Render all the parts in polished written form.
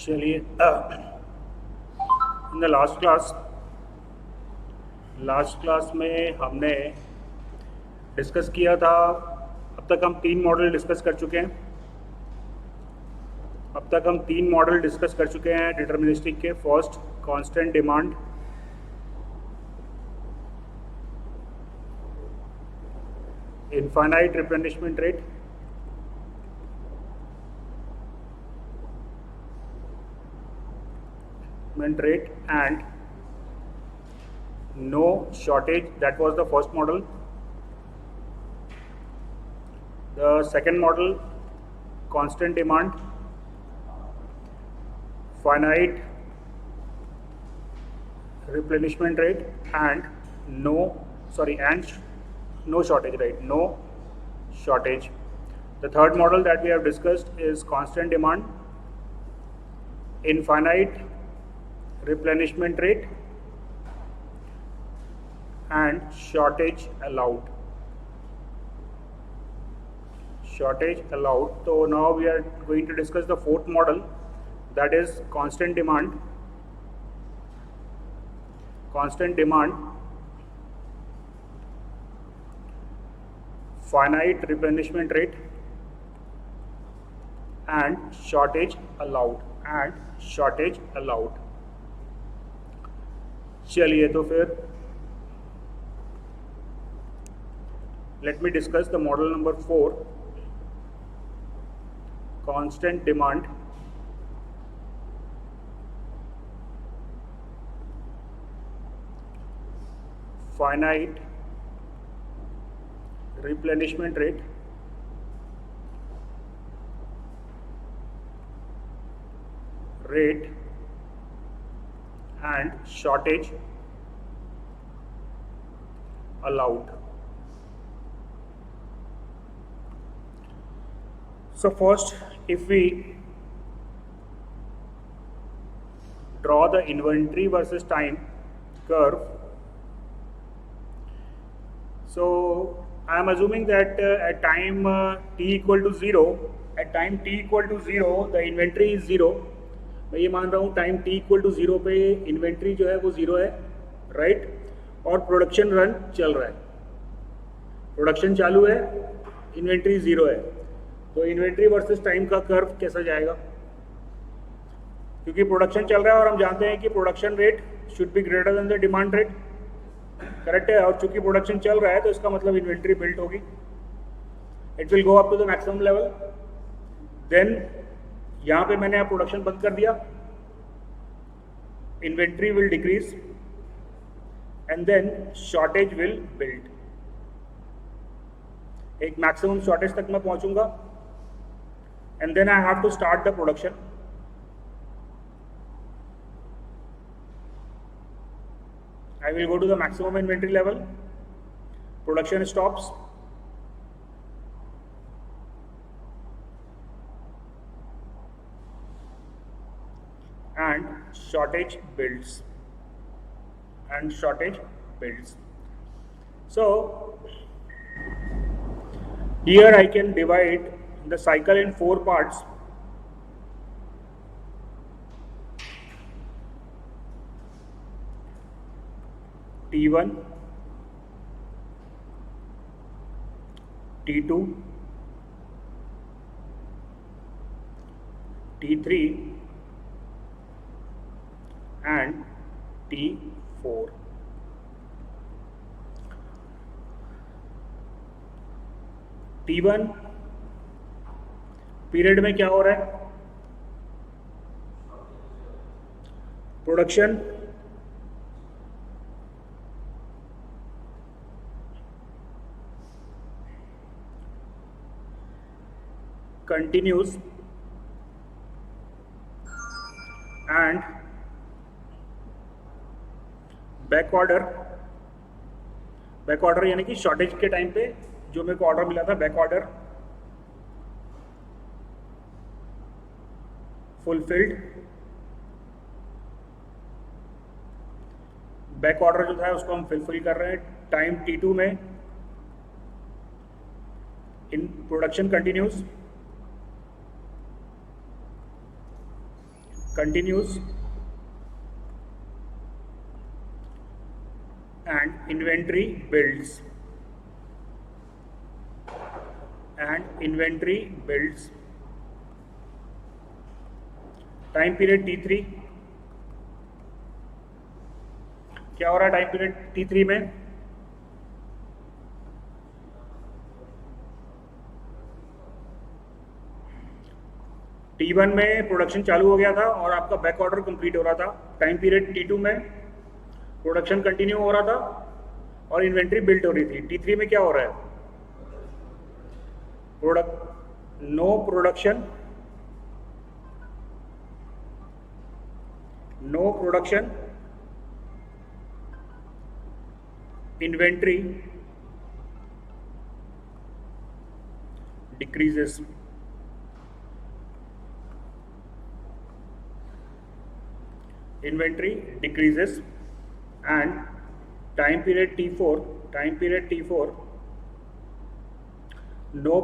चलिए in the last class में हमने डिस्कस किया था। अब तक हम तीन मॉडल डिस्कस कर चुके हैं। डिटर्मिनिस्टिक के। First, constant demand. Infinite replenishment rate. and no shortage. That was the first model. The second model, constant demand, finite replenishment rate, and no shortage, right? No shortage. The third model that we have discussed is constant demand, infinite replenishment rate, and shortage allowed. So now we are going to discuss the fourth model, that is constant demand, finite replenishment rate, and shortage allowed. चलिए तो फिर let me discuss the model number 4, constant demand, finite replenishment rate, and shortage allowed. So first, if we draw the inventory versus time curve, so I am assuming that at time t equal to 0, the inventory is 0. मैं ये मान रहा हूँ time t equal to 0 पे inventory जो है वो 0 है, राइट? और प्रोडक्शन रन चल रहा है, प्रोडक्शन चालू है, इन्वेंट्री 0 है। तो इन्वेंट्री वर्सेस टाइम का कर्व कैसा जाएगा? क्योंकि प्रोडक्शन चल रहा है और हम जानते हैं कि production rate should be greater than the demand rate, correct है? और चूंकि प्रोडक्शन चल रहा है तो इसका मतलब इन्वेंट्री बिल्ट होगी, it will go up to the maximum level. Then यहाँ पे मैंने आप प्रोडक्शन बंद कर दिया, inventory will decrease and then shortage will build. एक मैक्सिमम शॉर्टेज तक मैं पहुंचूंगा and then I have to start the production. I will go to the maximum inventory level, production stops, and shortage builds. So here I can divide the cycle in 4 parts. T1, T2, T3 and T4. T1 period में क्या हो रहा है? Production continues and back order यानी कि shortage के time पे जो मेरे को ऑर्डर मिला था, back order fulfilled. Back order जो था उसको हम फुलफिल कर रहे हैं टाइम T2 में। In production continues continues and inventory builds time period T3 क्या हो रहा है? टाइम पीरियड T3 में T1 में प्रोडक्शन चालू हो गया था और आपका बैक ऑर्डर कंप्लीट हो रहा था। टाइम पीरियड T2 में प्रोडक्शन कंटिन्यू हो रहा था और इन्वेंट्री बिल्ड हो रही थी। T3 में क्या हो रहा है? No production, inventory decreases. Inventory decreases and time period T4 no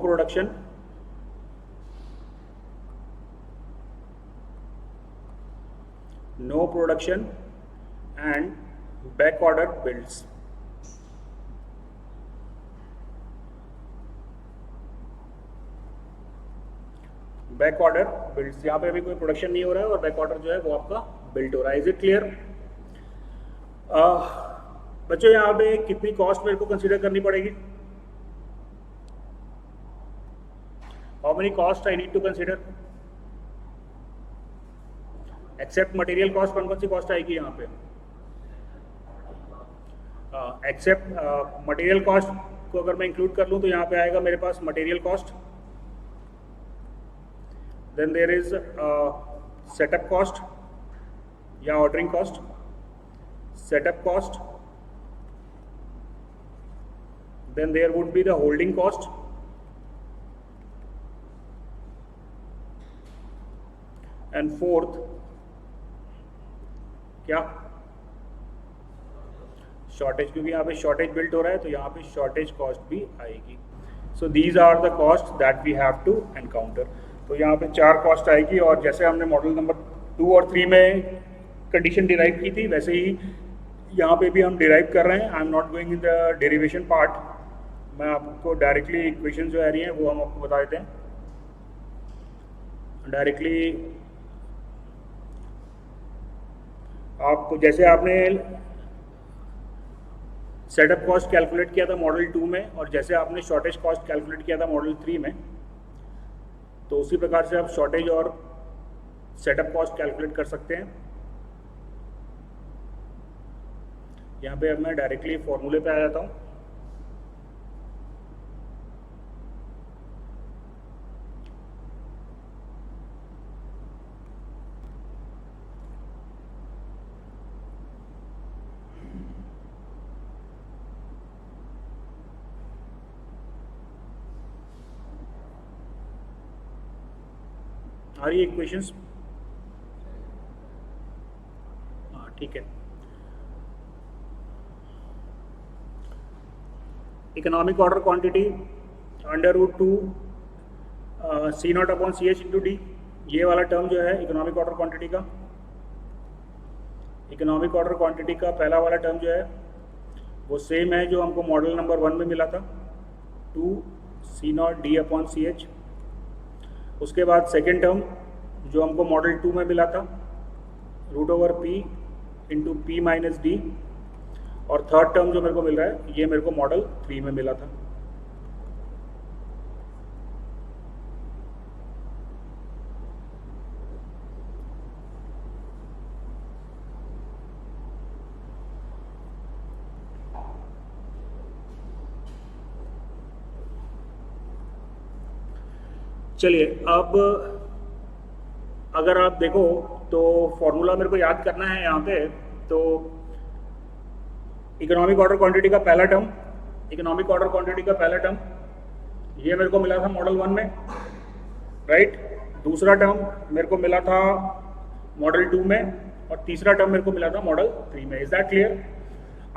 production, and back order builds. Back order builds, यहाँ पे अभी कोई प्रोडक्शन नहीं हो रहा है और बैक ऑर्डर जो है वो आपका बिल्ड हो रहा है। Is it clear? बच्चों यहाँ पे कितनी कॉस्ट मेरे को कंसीडर करनी पड़ेगी? How many cost I need to consider except material cost? कौन कौन सी कॉस्ट आएगी यहाँ पे? एक्सेप्ट मटेरियल कॉस्ट को अगर मैं इंक्लूड कर लूँ तो यहाँ पे आएगा मेरे पास material cost, then there is setup cost या ordering cost, setup cost, then there would be the holding cost, and fourth क्या? शॉर्टेज, क्योंकि यहाँ पे शॉर्टेज बिल्ट हो रहा है तो यहाँ पे शॉर्टेज कॉस्ट भी आएगी। So these are the cost that we have to encounter. तो यहाँ पे 4 कॉस्ट आएगी और जैसे हमने मॉडल नंबर 2 और 3 में कंडीशन डिराइव की थी वैसे ही यहाँ पे भी हम डिराइव कर रहे हैं। I am not going in the derivation part, मैं आपको डायरेक्टली इक्वेशन जो आ रही हैं वो हम आपको बता देते हैं डायरेक्टली। आपको जैसे आपने सेटअप कॉस्ट कैलकुलेट किया था मॉडल 2 में और जैसे आपने शॉर्टेज कॉस्ट कैलकुलेट किया था मॉडल 3 में, तो उसी प्रकार से आप शॉर्टेज और सेटअप कॉस्ट कैलकुलेट कर सकते हैं। यहाँ पे अब मैं डायरेक्टली फॉर्मूले पे आ जाता हूँ। आ रही है इक्वेशंस? हाँ ठीक है। इकोनॉमिक ऑर्डर क्वांटिटी √2 C0/CH/D, ये वाला टर्म जो है इकोनॉमिक ऑर्डर क्वांटिटी का, इकोनॉमिक ऑर्डर क्वांटिटी का पहला वाला टर्म जो है वो सेम है जो हमको मॉडल नंबर 1 में मिला था, 2 C0D/CH। उसके बाद सेकेंड टर्म जो हमको मॉडल 2 में मिला था √P × P - D, और थर्ड टर्म जो मेरे को मिल रहा है ये मेरे को मॉडल 3 में मिला था। चलिए अब अगर आप देखो तो फॉर्मूला मेरे को याद करना है यहाँ पे। तो इकोनॉमिक ऑर्डर क्वांटिटी का पहला टर्म, इकोनॉमिक ऑर्डर क्वांटिटी का पहला टर्म ये मेरे को मिला था मॉडल 1 में, राइट। दूसरा टर्म मेरे को मिला था मॉडल 2 में और तीसरा टर्म मेरे को मिला था मॉडल 3 में। Is that clear?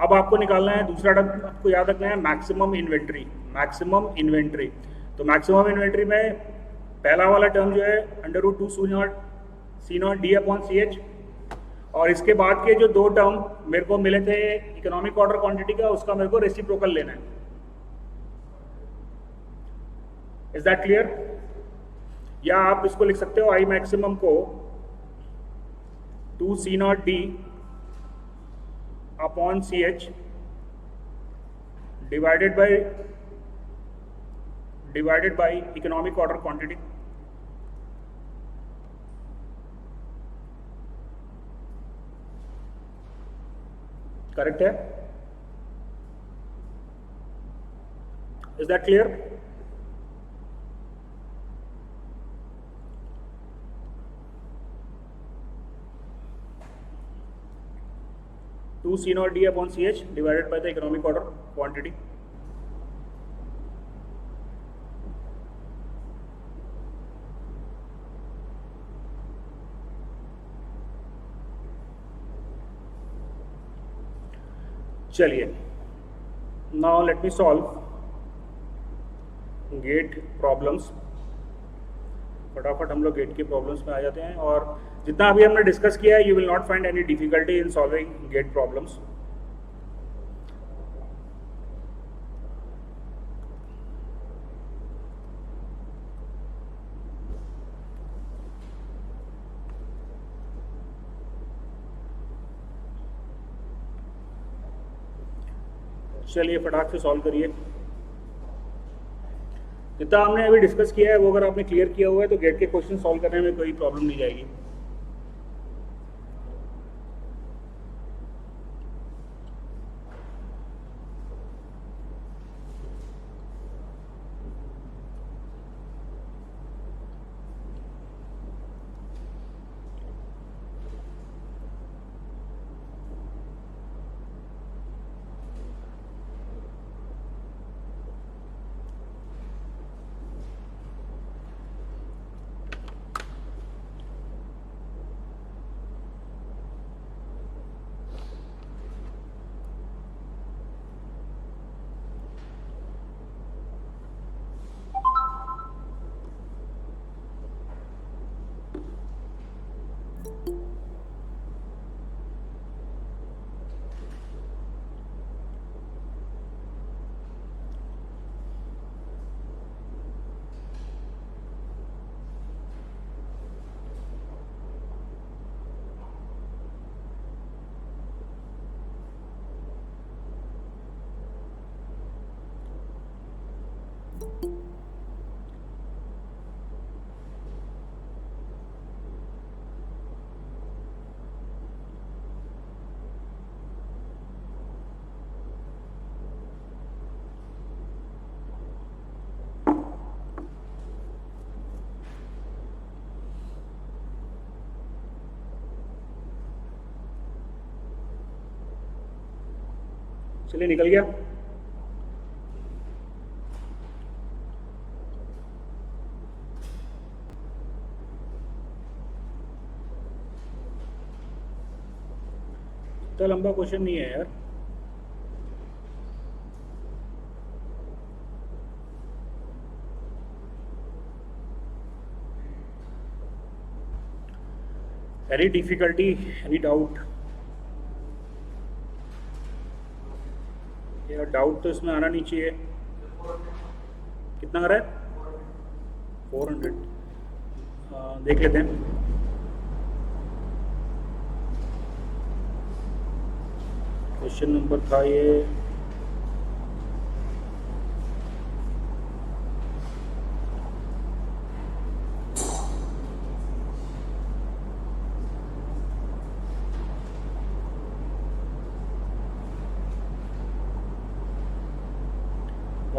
अब आपको निकालना है दूसरा टर्म, आपको याद रखना है मैक्सिमम इन्वेंट्री, मैक्सिमम इन्वेंट्री। तो मैक्सिमम इन्वेंट्री में पहला वाला टर्म जो है √2 C naught D upon C H, और इसके बाद के जो दो टर्म मेरे को मिले थे इकोनॉमिक ऑर्डर क्वांटिटी का, उसका मेरे को रेसिप्रोकल लेना है। Is that clear? या आप इसको लिख सकते हो आई मैक्सिमम को 2 C naught D upon C H divided by economic order quantity. Correct है? Is that clear? Two C naught D upon C H divided by the economic order quantity. चलिए, now let me solve get problems. फटाफट हम लोग gate के problems में आ जाते हैं, और जितना अभी हमने डिस्कस किया है, you will not find any difficulty in solving GATE problems. चलिए फटाक से सॉल्व करिए। जितना हमने अभी डिस्कस किया है वो अगर आपने क्लियर किया हुआ है तो गेट के क्वेश्चन सॉल्व करने में कोई प्रॉब्लम नहीं जाएगी। चलिए निकल गया। इतना लंबा क्वेश्चन नहीं है यार। Any difficulty, any doubt? यार डाउट तो इसमें आना नहीं चाहिए। कितना आ रहा है? 400। देख लेते हैं। क्वेश्चन नंबर था ये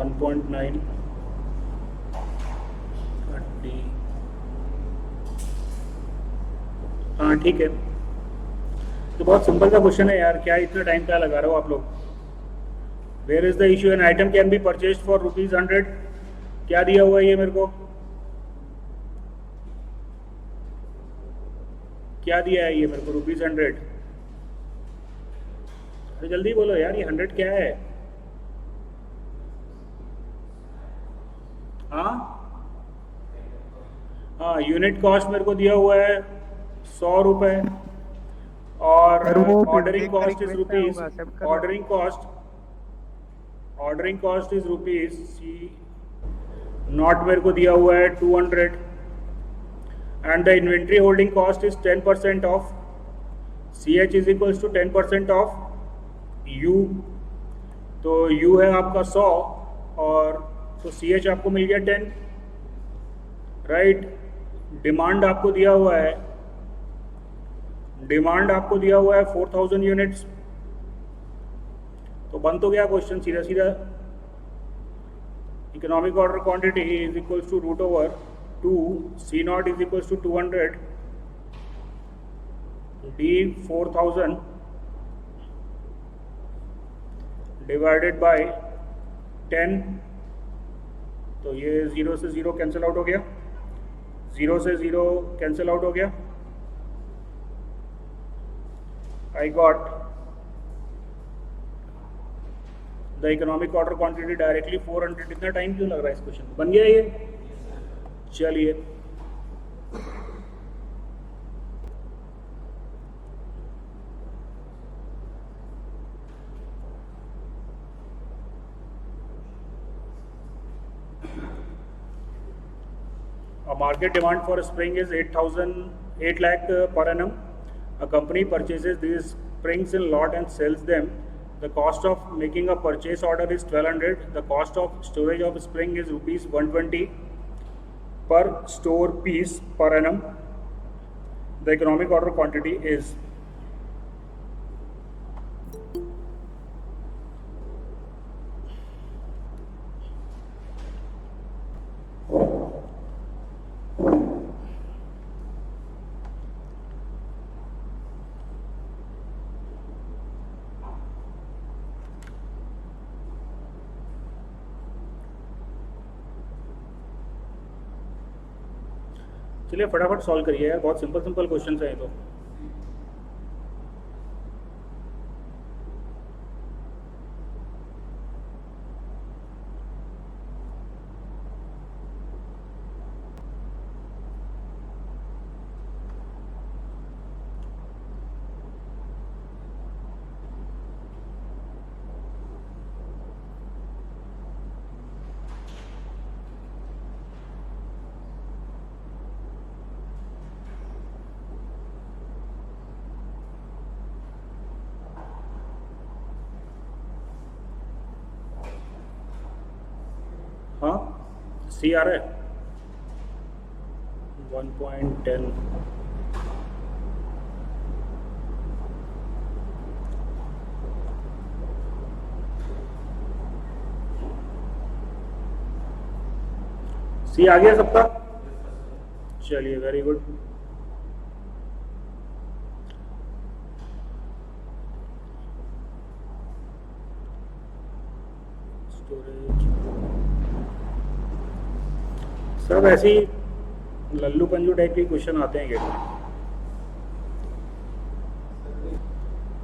1.9 30। हाँ ठीक है, तो बहुत सिंपल सा क्वेश्चन है यार, क्या इतना टाइम क्या लगा रहे हो आप लोग? Where is the issue? An item can be purchase for ₹100। क्या दिया हुआ है ये मेरे को? क्या दिया है ये मेरे को? ₹100। तो जल्दी बोलो यार, ये 100 क्या है? हाँ हाँ, यूनिट कॉस्ट मेरे को दिया हुआ है 100 रुपये, और सर वो ऑर्डरिंग फीडबैक का कॉस्ट इज रिक्वेस्ट आया रुपीज, होगा, एक्सेप्ट कर लो। Ordering cost is rupees C naught मेरे को दिया हुआ है 200, and the inventory holding cost is 10% of C H is equals to 10% of u. तो यू है आपका 100, और तो सी एच आपको मिल गया 10, राइट। डिमांड आपको दिया हुआ है 4000 यूनिट्स। तो बन तो गया क्वेश्चन सीधा सीधा। Economic order quantity is equals to root over 2 C naught is equals to 200 D 4000 divided by 10। तो ये 0 से 0 कैंसिल आउट हो गया, 0 से 0 कैंसिल आउट हो गया। I got the economic order quantity directly 400। इतना टाइम क्यों लग रहा है इस क्वेश्चन को? बन गया ये? चलिए, a market demand for spring is 8 lakh per annum. A company purchases these springs in lot and sells them. The cost of making a purchase order is 1200. The cost of storage of spring is rupees 120 per store piece per annum. The economic order quantity is चलिए फटाफट solve करिए यार, बहुत simple simple question हैं तो। हाँ, सी आ रहा है 1.10। सी आ गया सबका? चलिए, वेरी गुड। स्टोरेज सब ऐसे ही लल्लू पंजू टाइप के क्वेश्चन आते हैं गेट में।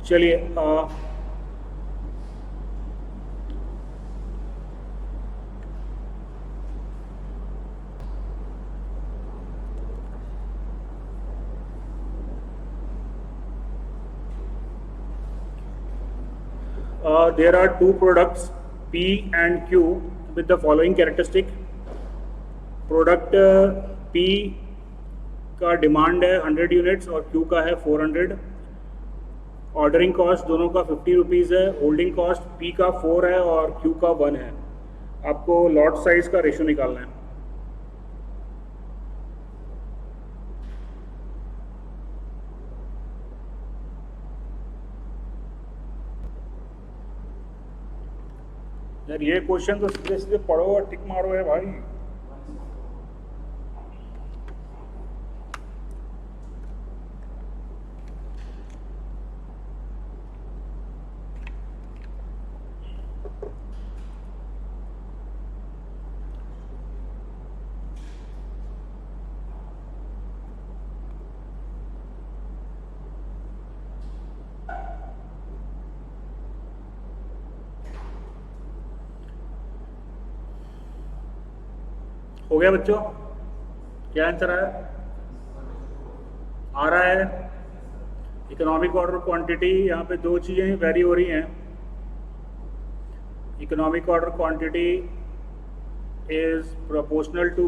चलिए, there are two products P and Q with the following characteristic। Product P का डिमांड है 100 यूनिट्स और Q का है 400। ऑर्डरिंग कॉस्ट दोनों का 50 रुपीज़ है। होल्डिंग कॉस्ट P का 4 है और Q का 1 है। आपको लॉट साइज का रेशो निकालना है। यार ये क्वेश्चन तो सीधे सीधे पढ़ो और टिक मारो है भाई। हो गया बच्चों? क्या आंसर आया? आ रहा है। इकोनॉमिक ऑर्डर क्वांटिटी, यहाँ पे दो चीज़ें वेरी हो रही हैं। Economic order quantity is proportional to,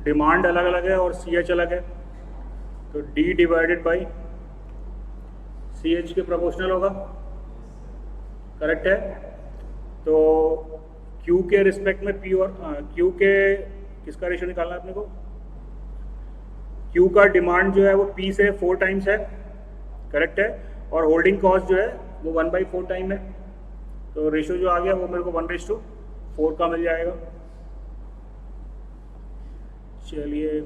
demand अलग अलग है और सी एच अलग है, तो D divided by C H के प्रोपोर्शनल होगा, करेक्ट है। तो क्यू के रिस्पेक्ट में पी और क्यू के किसका रेशियो निकालना है अपने को, क्यू का डिमांड जो है वो पी से 4 टाइम्स है, करेक्ट है, और होल्डिंग कॉस्ट जो है वो 1/4 टाइम है, तो रेशियो जो आ गया वो मेरे को 1:4 का मिल जाएगा। चलिए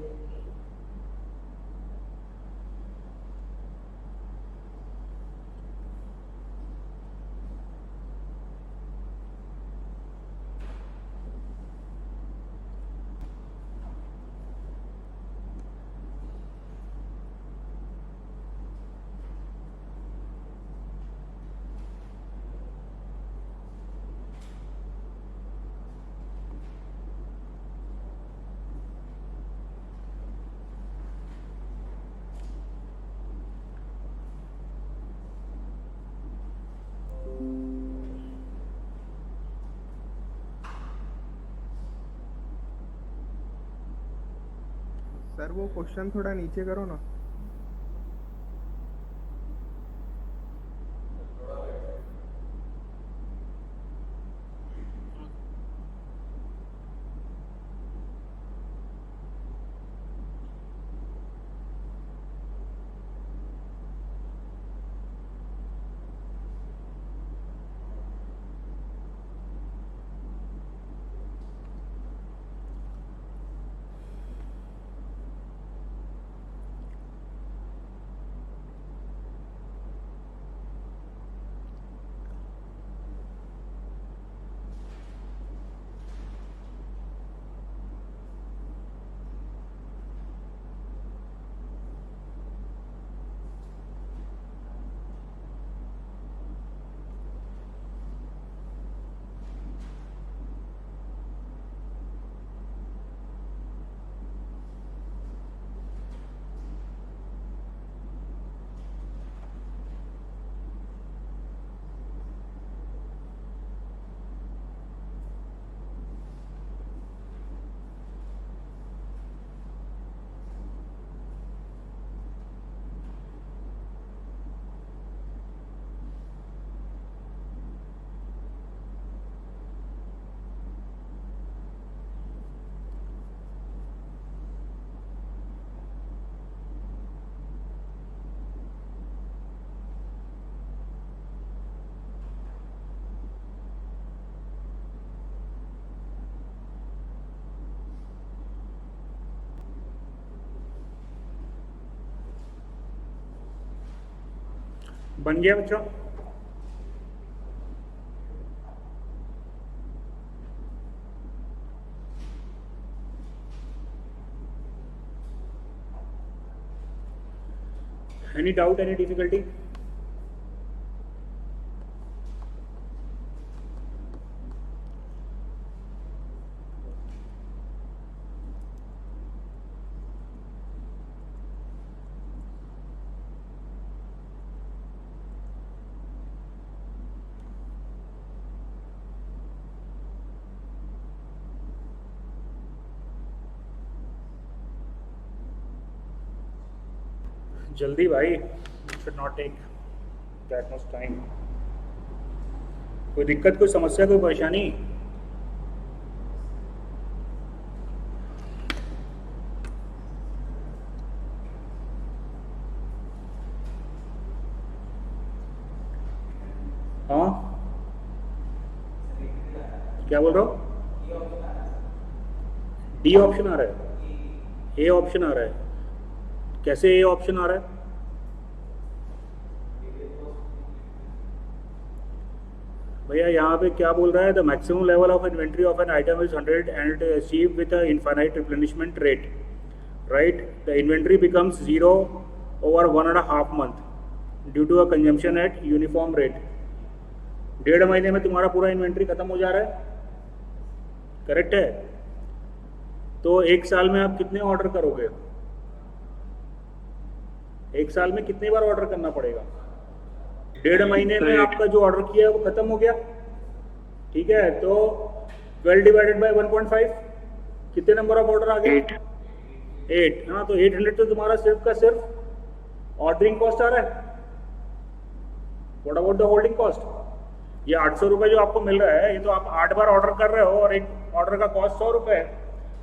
सर वो क्वेश्चन थोड़ा नीचे करो ना। बन गया बच्चों? Any doubt, any difficulty? जल्दी भाई, should not take that much time. कोई दिक्कत, कोई समस्या, कोई परेशानी? हाँ, क्या बोल रहा हो? डी ऑप्शन आ रहा है, ए ऑप्शन आ रहा है। कैसे ए ऑप्शन आ रहा है? भैया यहाँ पे क्या बोल रहा है, the maximum level of inventory of an item is 100 and achieve with infinite replenishment rate, right? The inventory becomes 0 over 1.5 month due to a consumption at uniform rate. 1.5 महीने में तुम्हारा पूरा इन्वेंट्री खत्म हो जा रहा है, करेक्ट है? तो 1 साल में आप कितने ऑर्डर करोगे? एक साल में कितनी बार ऑर्डर करना पड़ेगा? 1.5 महीने में आपका जो ऑर्डर किया है वो खत्म हो गया, ठीक है। तो 12 डिवाइडेड बाय 1.5 कितने नंबर ऑफ ऑर्डर आ गए? 8। हाँ, तो 800 तो तुम्हारा सिर्फ का सिर्फ ऑर्डरिंग कॉस्ट आ रहा है। What about the holding cost? ये 800 रुपये जो आपको मिल रहा है, ये तो आप 8 बार ऑर्डर कर रहे हो और एक ऑर्डर का कॉस्ट 100 रुपये है,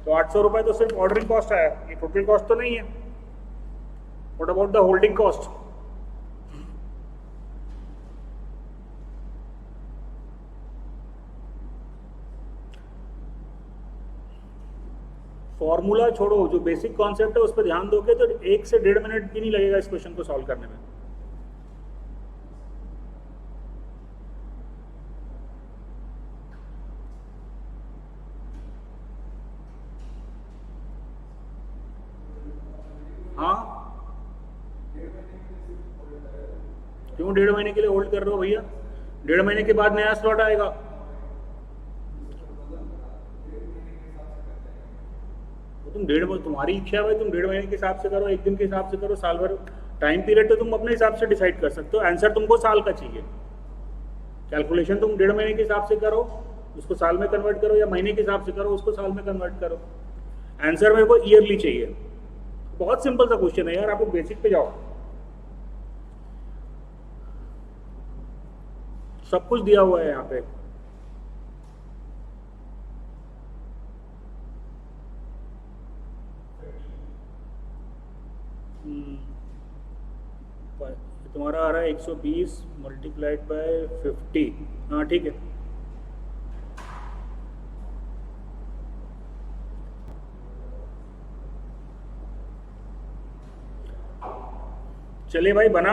तो 800 रुपये तो सिर्फ ऑर्डरिंग कॉस्ट आया, ये टोटल कॉस्ट तो नहीं है। What about the holding cost? Formula छोड़ो, जो बेसिक कॉन्सेप्ट है उस पर ध्यान दोगे तो 1 से 1.5 मिनट भी नहीं लगेगा इस क्वेश्चन को सॉल्व करने में। हाँ, क्यों 1.5 महीने के लिए होल्ड कर रहे हो भैया? 1.5 महीने के बाद नया स्लॉट आएगा। तुम तुम्हारी इच्छा है भाई, तुम 1.5 महीने के हिसाब से करो, 1 दिन के हिसाब से करो, साल भर टाइम पीरियड तो तुम अपने हिसाब से डिसाइड कर सकते हो। आंसर तुमको साल का चाहिए, कैलकुलेशन तुम 1.5 महीने के हिसाब से करो, उसको साल में कन्वर्ट करो, या महीने के हिसाब से करो, उसको साल में कन्वर्ट करो। आंसर मेरे को ईयरली चाहिए। बहुत सिंपल सा क्वेश्चन है यार, आप लोग बेसिक पे जाओ, सब कुछ दिया हुआ है यहाँ पे। तुम्हारा आ रहा है 120 मल्टीप्लाइड बाय 50। हाँ ठीक है, चलिए भाई बना।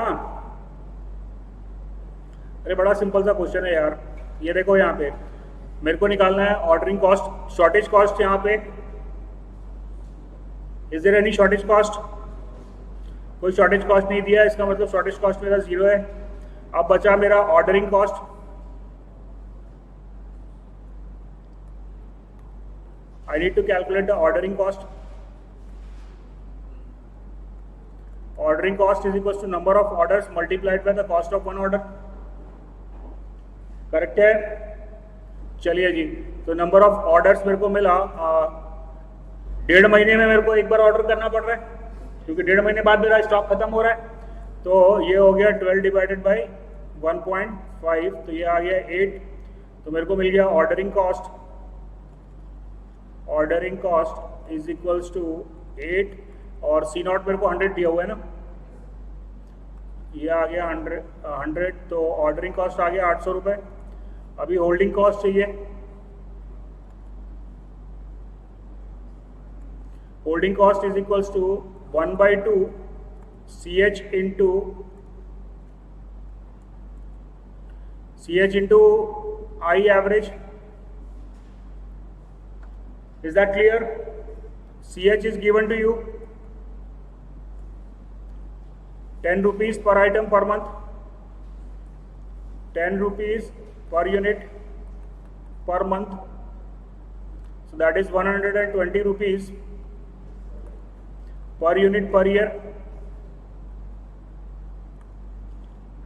अरे बड़ा सिंपल सा क्वेश्चन है यार, ये देखो यहाँ पे मेरे को निकालना है ऑर्डरिंग कॉस्ट, शॉर्टेज कॉस्ट। यहाँ पे is there any shortage cost? कोई शॉर्टेज कॉस्ट नहीं दिया, इसका मतलब शॉर्टेज कॉस्ट मेरा 0 है। अब बचा मेरा ordering cost. I need to calculate the ordering cost. Ordering cost is equal to number of orders multiplied by the cost of one order. Correct है? चलिए जी, तो नंबर ऑफ ऑर्डर्स मेरे को मिला 1.5 महीने में मेरे को एक बार ऑर्डर करना पड़ रहा है, क्योंकि 1.5 महीने बाद मेरा स्टॉक खत्म हो रहा है। तो ये हो गया 12 डिवाइडेड बाई 1.5, तो ये आ गया 8। तो मेरे को मिल गया ordering cost. Ordering cost is equals to 8 और C नॉट मेरे को 100 दिया हुआ है ना, ये आ गया 100। तो ऑर्डरिंग कॉस्ट आ गया 800 रुपये। अभी होल्डिंग कॉस्ट चाहिए। Holding cost is equals to 1/2 CH into I average. Is that clear? CH is given to you 10 rupees per item per month, 10 rupees per unit per month, so that is 120 rupees per unit per year,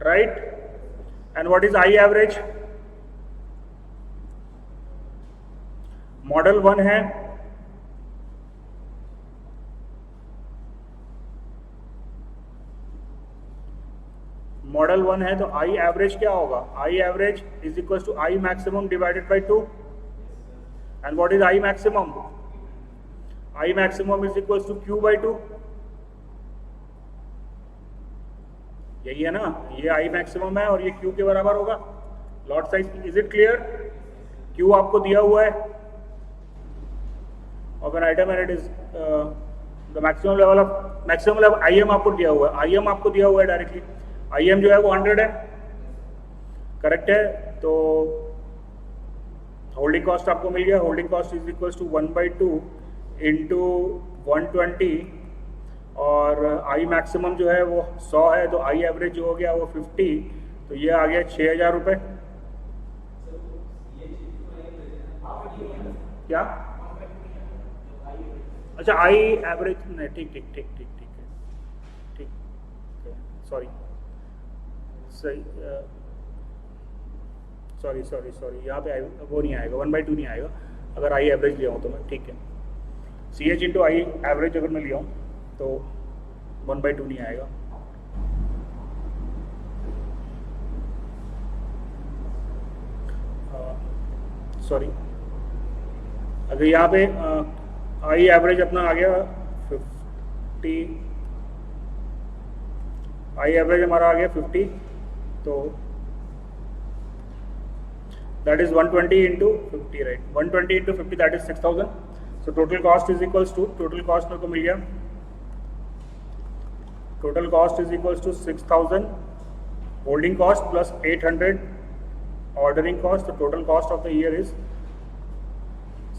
right? And what is I average? Model 1 है, model 1 है, तो आई average क्या होगा? I average is equal to I maximum divided by 2। And what is I maximum? I maximum is equal to Q by 2। यही है ना, ये I maximum है और ये Q के बराबर होगा। Lot size, is it clear? Q आपको दिया हुआ है of an item and it is the maximum level IM आपको दिया हुआ है, IM आपको दिया हुआ है डायरेक्टली। IM जो है वो 100 है, करेक्ट है? तो होल्डिंग कॉस्ट आपको मिल गया। Holding cost is equal to 1/2 into 120 और आई मैक्सिमम जो है वो 100 है, तो आई एवरेज जो हो गया वो 50, तो ये आ गया 6000 रुपये। क्या? अच्छा, आई एवरेज नहीं, ठीक ठीक ठीक ठीक ठीक है, ठीक। ओके सॉरी सही सॉरी यहाँ पे वो नहीं आएगा, 1/2 नहीं आएगा अगर आई एवरेज लिया हूँ तो मैं, ठीक है। C H into I average अगर मैं लिया हूँ तो 1/2 नहीं आएगा। सॉरी, अगर यहाँ पे आई एवरेज अपना आ गया 50, आई एवरेज हमारा आ गया 50, तो that is 120 into 50, right? 120 into 50, that is 6,000. So total cost is equals to, total cost मेरे को मिल गया, total cost is equals to 6,000 holding cost plus 800 ordering cost. The total cost of the year is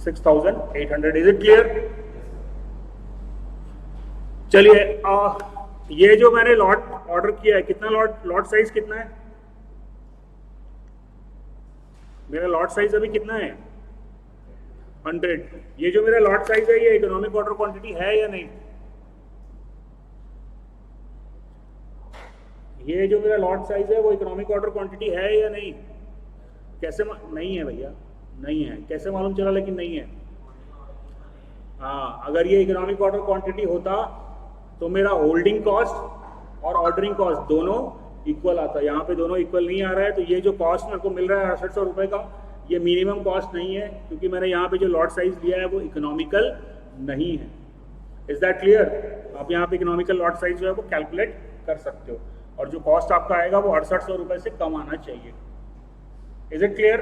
6,800. Is it clear? चलिए ये जो मैंने lot order किया है, कितना लॉट साइज कितना है? मेरा लॉट साइज अभी कितना है? 100। ये जो मेरा लॉट साइज है ये इकोनॉमिक ऑर्डर क्वांटिटी है या नहीं? ये जो मेरा लॉट साइज है वो इकोनॉमिक ऑर्डर क्वांटिटी है या नहीं? कैसे नहीं है भैया, नहीं है। कैसे मालूम चला लेकिन नहीं है? हाँ, अगर ये इकोनॉमिक ऑर्डर क्वांटिटी होता तो मेरा होल्डिंग कॉस्ट और ऑर्डरिंग कॉस्ट दोनों इक्वल आता। यहाँ पे दोनों इक्वल नहीं आ रहा है, तो ये जो कॉस्ट मेरे को मिल रहा है 6800 रुपये का, ये मिनिमम कॉस्ट नहीं है, क्योंकि मैंने यहाँ पे जो लॉट साइज लिया है वो इकोनॉमिकल नहीं है। Is that clear? आप यहाँ पे इकोनॉमिकल लॉट साइज जो है वो कैलकुलेट कर सकते हो, और जो कॉस्ट आपका आएगा वो 6800 रुपये से कम आना चाहिए। Is it clear?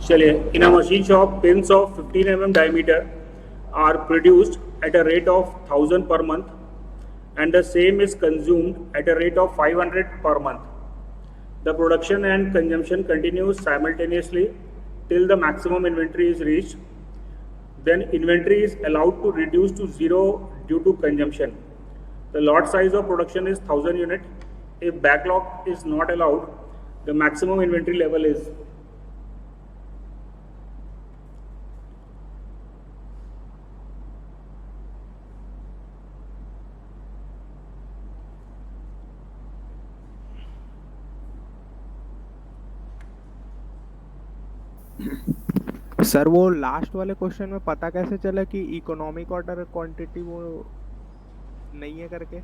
चलिए, in a machine shop, pins of 15 mm diameter are produced at a rate of 1000 per month, and the same is consumed at a rate of 500 per month. The production and consumption continues simultaneously till the maximum inventory is reached. Then inventory is allowed to reduce to 0 due to consumption. The lot size of production is 1000 units. If backlog is not allowed, the maximum inventory level is sir वो last वाले question में पता कैसे चला कि economic order quantity वो नहीं है करके?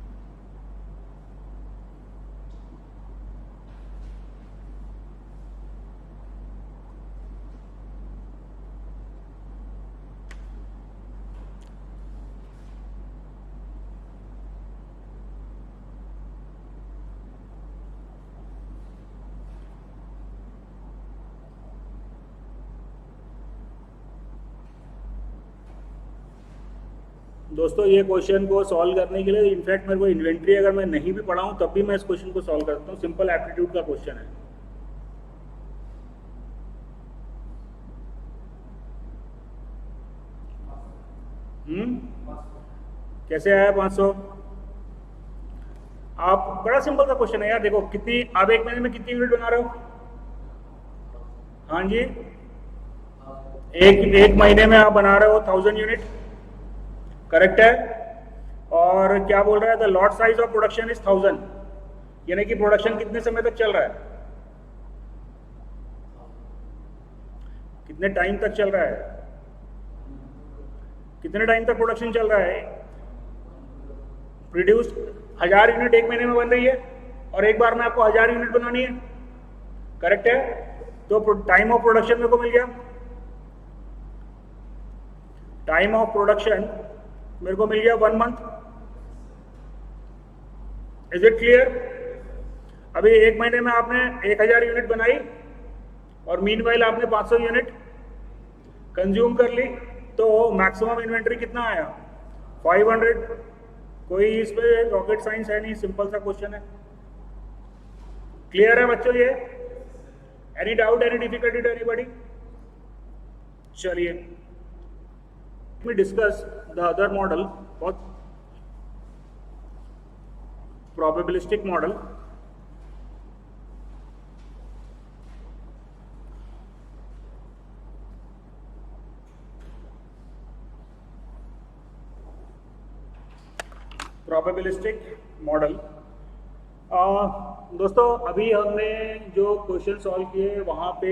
दोस्तों ये क्वेश्चन को सॉल्व करने के लिए इनफैक्ट मेरे को इन्वेंट्री अगर मैं नहीं भी पढ़ाऊं तब भी मैं इस क्वेश्चन को सॉल्व करता हूं। सिंपल एप्टीट्यूड का क्वेश्चन है। कैसे आया 500? आप बड़ा सिंपल सा क्वेश्चन है यार। देखो कितनी, आप एक महीने में कितनी यूनिट बना रहे हो? हाँ जी, एक महीने में आप बना रहे हो 1000 यूनिट, करेक्ट है। और क्या बोल रहा है? The lot size of production is 1000, यानी कि प्रोडक्शन कितने समय तक चल रहा है? कितने टाइम तक चल रहा है? कितने टाइम तक प्रोडक्शन चल रहा है? प्रोड्यूस 1000 यूनिट एक महीने में बन रही है, और एक बार में आपको 1000 यूनिट बनानी है, करेक्ट है। तो टाइम ऑफ प्रोडक्शन मेरे को मिल गया, टाइम ऑफ प्रोडक्शन मेरे को मिल गया 1 मंथ। Is it clear? अभी एक महीने में आपने 1000 यूनिट बनाई और मीनवाइल आपने 500 यूनिट कंज्यूम कर ली, तो मैक्सिमम इन्वेंट्री कितना आया? 500। कोई इस पे रॉकेट साइंस है नहीं, सिंपल सा क्वेश्चन है। क्लियर है बच्चों ये? Any doubt, any difficulty to anybody? चलिए me discuss the other model, what probabilistic model. Probabilistic model. दोस्तों अभी हमने जो क्वेश्चन सॉल्व किए वहाँ पे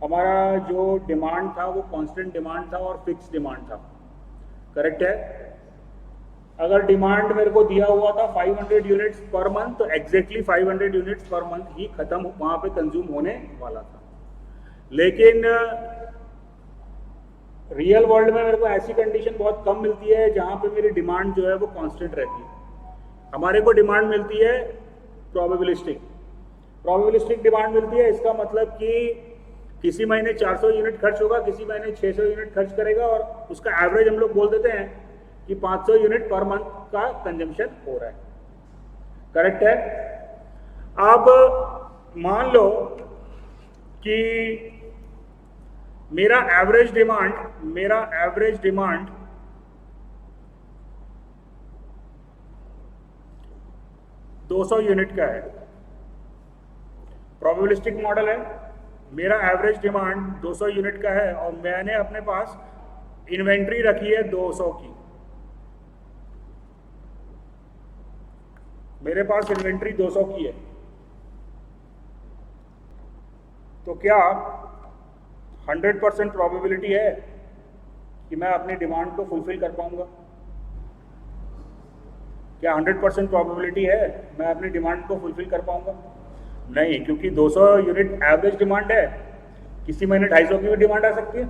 हमारा जो डिमांड था वो कांस्टेंट डिमांड था और फिक्स डिमांड था, करेक्ट है। अगर डिमांड मेरे को दिया हुआ था 500 यूनिट्स पर मंथ, तो एग्जैक्टली 500 यूनिट्स पर मंथ ही खत्म वहाँ पे कंज्यूम होने वाला था। लेकिन रियल वर्ल्ड में मेरे को ऐसी कंडीशन बहुत कम मिलती है जहाँ पे मेरी डिमांड जो है वो कांस्टेंट रहती है। हमारे को डिमांड मिलती है प्रोबेबिलिस्टिक डिमांड मिलती है। इसका मतलब कि किसी महीने 400 यूनिट खर्च होगा, किसी महीने 600 यूनिट खर्च करेगा, और उसका एवरेज हम लोग बोल देते हैं कि 500 यूनिट पर मंथ का कंजम्पशन हो रहा है, करेक्ट है। अब मान लो कि मेरा एवरेज डिमांड 200 यूनिट का है। प्रोबेबिलिस्टिक मॉडल है, मेरा एवरेज डिमांड 200 यूनिट का है और मैंने अपने पास इन्वेंट्री रखी है 200 की। मेरे पास इन्वेंट्री 200 की है, तो क्या 100% प्रोबेबिलिटी है कि मैं अपनी डिमांड को फुलफिल कर पाऊंगा? क्या 100% प्रोबेबिलिटी है मैं अपनी डिमांड को फुलफिल कर पाऊंगा? नहीं, क्योंकि 200 यूनिट एवरेज डिमांड है, किसी महीने 250 की भी डिमांड आ सकती है,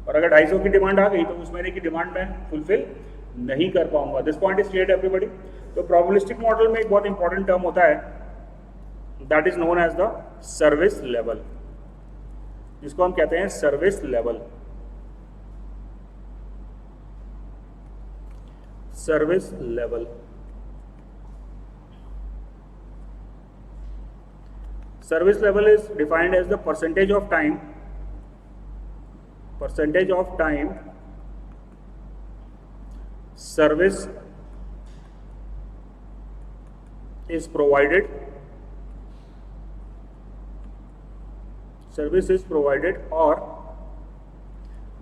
और अगर 250 की डिमांड आ गई तो उस महीने की डिमांड मैं फुलफिल नहीं कर पाऊंगा। This point is clear everybody. तो प्रोबेबिलिस्टिक मॉडल में एक बहुत इंपॉर्टेंट टर्म होता है, that is known as the service level, जिसको हम कहते हैं service level. Service level is defined as the percentage of time service is provided or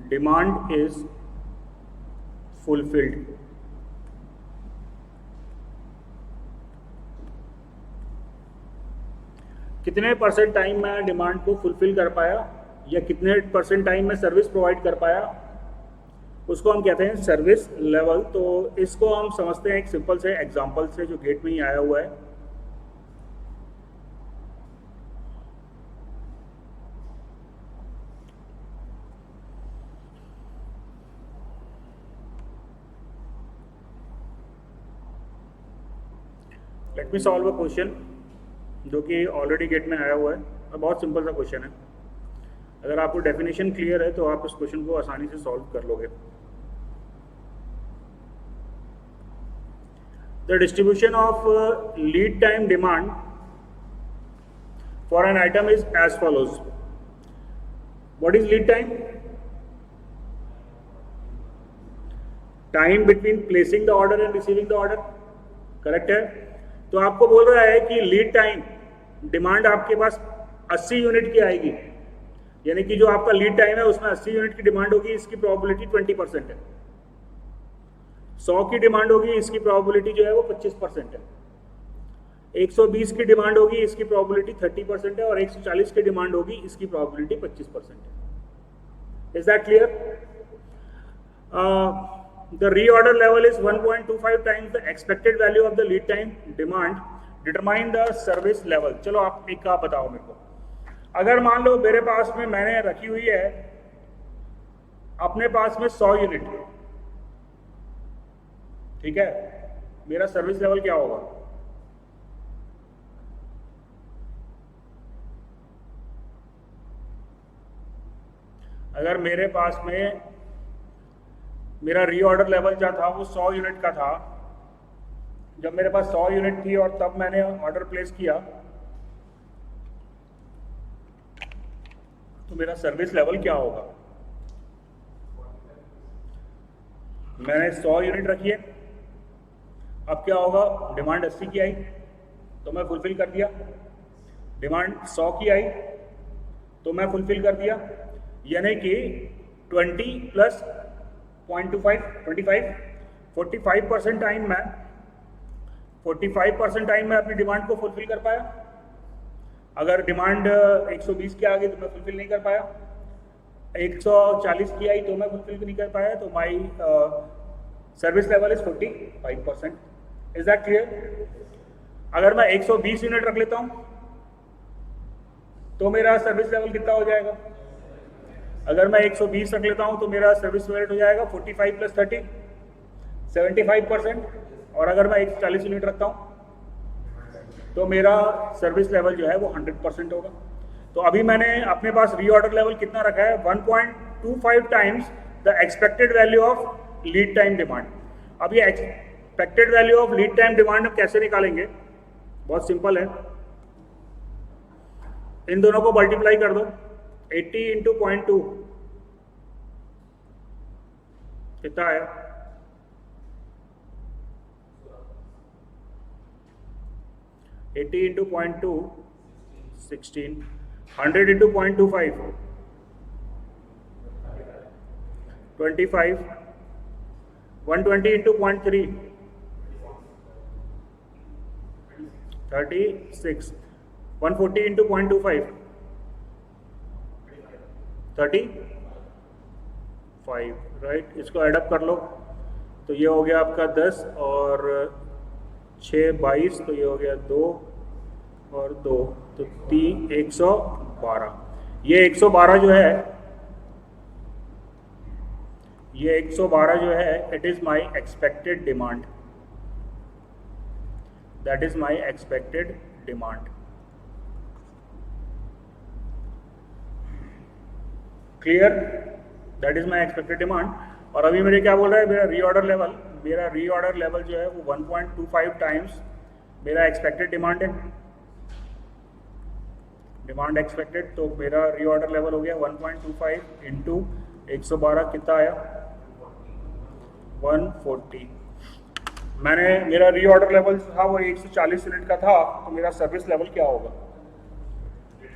demand is fulfilled। कितने परसेंट टाइम मैं डिमांड को फुलफिल कर पाया या कितने परसेंट टाइम में सर्विस प्रोवाइड कर पाया, उसको हम कहते हैं सर्विस लेवल। तो इसको हम समझते हैं एक सिंपल से एग्जांपल से जो गेट में ही आया हुआ है। Late me solve a question जो कि ऑलरेडी गेट में आया हुआ है और बहुत सिंपल सा क्वेश्चन है। अगर आपको डेफिनेशन क्लियर है तो आप इस क्वेश्चन को आसानी से सॉल्व कर लोगे। The distribution of lead time demand for an item is as follows. What is lead time? Time between placing the order and receiving the order, correct है। तो आपको बोल रहा है कि लीड टाइम डिमांड आपके पास 80 यूनिट की आएगी, यानी कि जो आपका लीड टाइम है उसमें 80 यूनिट की डिमांड होगी, इसकी प्रोबेबिलिटी 20% है। 100 की डिमांड होगी, इसकी प्रोबेबिलिटी जो है वो 25% है। 120 की डिमांड होगी, इसकी प्रोबेबिलिटी 30% है, और 140 की डिमांड होगी, इसकी प्रोबेबिलिटी 25% है। Is that clear? The reorder level is 1.25 times the expected value of the lead time demand. Determine the service level. चलो आप एक का बताओ मेरे को। अगर मान लो मेरे पास में मैंने रखी हुई है अपने पास में 100 यूनिट, ठीक है, मेरा सर्विस लेवल क्या होगा? अगर मेरे पास में मेरा रीऑर्डर लेवल जो था वो 100 यूनिट का था, जब मेरे पास 100 यूनिट थी और तब मैंने ऑर्डर प्लेस किया, तो मेरा सर्विस लेवल क्या होगा? मैंने 100 यूनिट रखी है, अब क्या होगा, डिमांड 80 की आई तो मैं फुलफिल कर दिया, डिमांड 100 की आई तो मैं फुलफिल कर दिया, यानी कि 20 प्लस 0.25 25 45% टाइम में 45% टाइम में अपनी डिमांड को फुलफिल कर पाया। अगर डिमांड 120 की आ गई तो मैं फुलफिल नहीं कर पाया, 140 की आई तो मैं फुलफिल नहीं कर पाया, तो माई service level is 45%। Is that clear? अगर मैं 120 यूनिट रख लेता हूं तो मेरा सर्विस लेवल कितना हो जाएगा? अगर मैं 120 रख लेता हूं तो मेरा सर्विस लेवल हो जाएगा 45 प्लस 30 75%, और अगर मैं 140 यूनिट रखता हूं तो मेरा सर्विस लेवल जो है वो 100% होगा। तो अभी मैंने अपने पास रीऑर्डर लेवल कितना रखा है? 1.25 times the expected value of lead time demand. अब ये expected value of lead time demand हम कैसे निकालेंगे? बहुत सिंपल है, इन दोनों को मल्टीप्लाई कर दो, 80 इंटू 0.2 कितना है? 80 into 0.2 16, 100 into 0.25 25, 120 into 0.3 36, 140 into 0.25 35, right. इसको एडअप कर लो तो ये हो गया आपका 10 और 6 22, तो ये हो गया 2 और 2 तो 3 112। ये 112 जो है, ये 112 जो है, it is my expected demand, that is my expected demand. Clear? That is my expected demand. और अभी मेरे क्या बोल रहा है, मेरा रीऑर्डर लेवल जो है वो 1.25 टाइम्स मेरा एक्सपेक्टेड डिमांड है, डिमांड एक्सपेक्टेड। तो मेरा रीऑर्डर लेवल हो गया 1.25 इंटू 112, कितना आया? 140। मेरा रीऑर्डर लेवल था वो 140 यूनिट का था, तो मेरा सर्विस लेवल क्या होगा?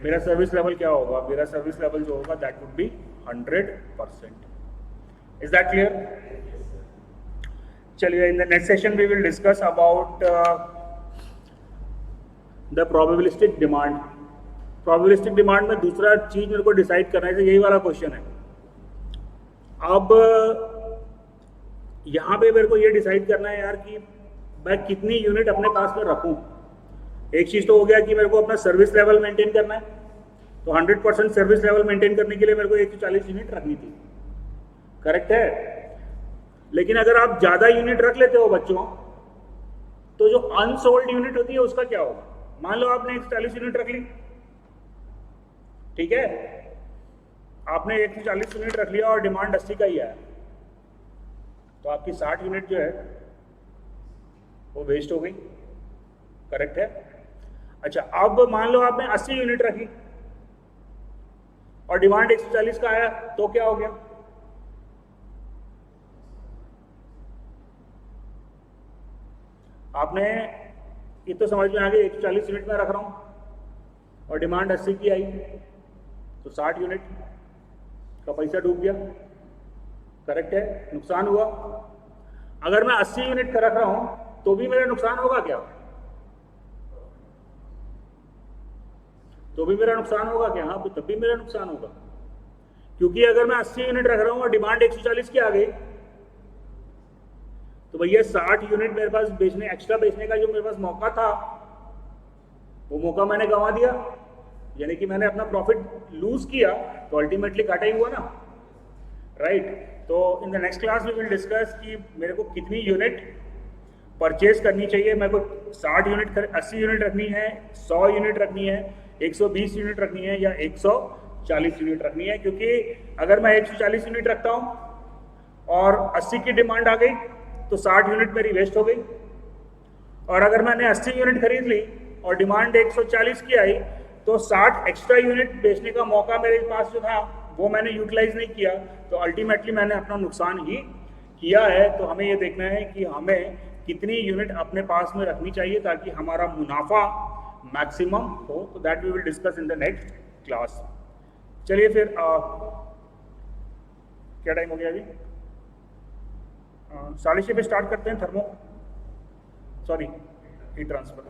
मेरा सर्विस लेवल जो होगा that would be 100%। Is that clear? चलिए, in the next session we will discuss about the probabilistic demand. Probabilistic demand में दूसरा चीज मेरे को डिसाइड करना है, यही वाला क्वेश्चन है। अब यहाँ पे मेरे को ये डिसाइड करना है यार कि मैं कितनी यूनिट अपने पास में रखूँ। एक चीज तो हो गया कि मेरे को अपना सर्विस लेवल मेंटेन करना है, तो 100% सर्विस लेवल मेंटेन करने के लिए मेरे को 140 यूनिट रखनी थी, करेक्ट है। लेकिन अगर आप ज्यादा यूनिट रख लेते हो बच्चों, तो जो अनसोल्ड यूनिट होती है उसका क्या होगा? मान लो आपने 140 यूनिट रख ली, ठीक है, आपने 140 यूनिट रख लिया और डिमांड 80 का ही आया, तो आपकी 60 यूनिट जो है वो वेस्ट हो गई, करेक्ट है। अच्छा, अब मान लो आपने 80 यूनिट रखी और डिमांड 140 का आया, तो क्या हो गया? आपने ये तो समझ में आ गया, 140 यूनिट में रख रहा हूं और डिमांड 80 की आई, तो 60 यूनिट का पैसा डूब गया, करेक्ट है, नुकसान हुआ। अगर मैं 80 यूनिट का रख रहा हूं तो भी मेरा नुकसान होगा क्या? हाँ, तो तब भी मेरा नुकसान होगा, क्योंकि अगर मैं 80 यूनिट रख रहा हूं और डिमांड 140 की आ गई, तो भैया 60 यूनिट मेरे पास एक्स्ट्रा बेचने का जो मेरे पास मौका था, वो मौका मैंने गंवा दिया, यानी कि मैंने अपना प्रॉफिट लूज किया, तो अल्टीमेटली घाटा ही हुआ ना, राइट। तो in the next class we will discuss कि मेरे को कितनी यूनिट परचेज करनी चाहिए, मेरे को 60 यूनिट 80 यूनिट रखनी है, 100 यूनिट रखनी है, 120 यूनिट रखनी है, या 140 यूनिट रखनी है। क्योंकि अगर मैं 140 यूनिट रखता हूं और 80 की डिमांड आ गई, तो 60 यूनिट मेरी वेस्ट हो गई, और अगर मैंने 80 यूनिट खरीद ली और डिमांड 140 की आई, तो 60 एक्स्ट्रा यूनिट बेचने का मौका मेरे पास जो था वो मैंने यूटिलाइज नहीं किया, तो अल्टीमेटली मैंने अपना नुकसान ही किया है तो हमें ये देखना है कि हमें कितनी यूनिट अपने पास में रखनी चाहिए ताकि हमारा मुनाफा मैक्सिमम हो। तो that we will discuss in the next class. चलिए फिर क्या टाइम हो गया अभी? 6:30 पे स्टार्ट करते हैं थर्मो, सॉरी हीट ट्रांसफर।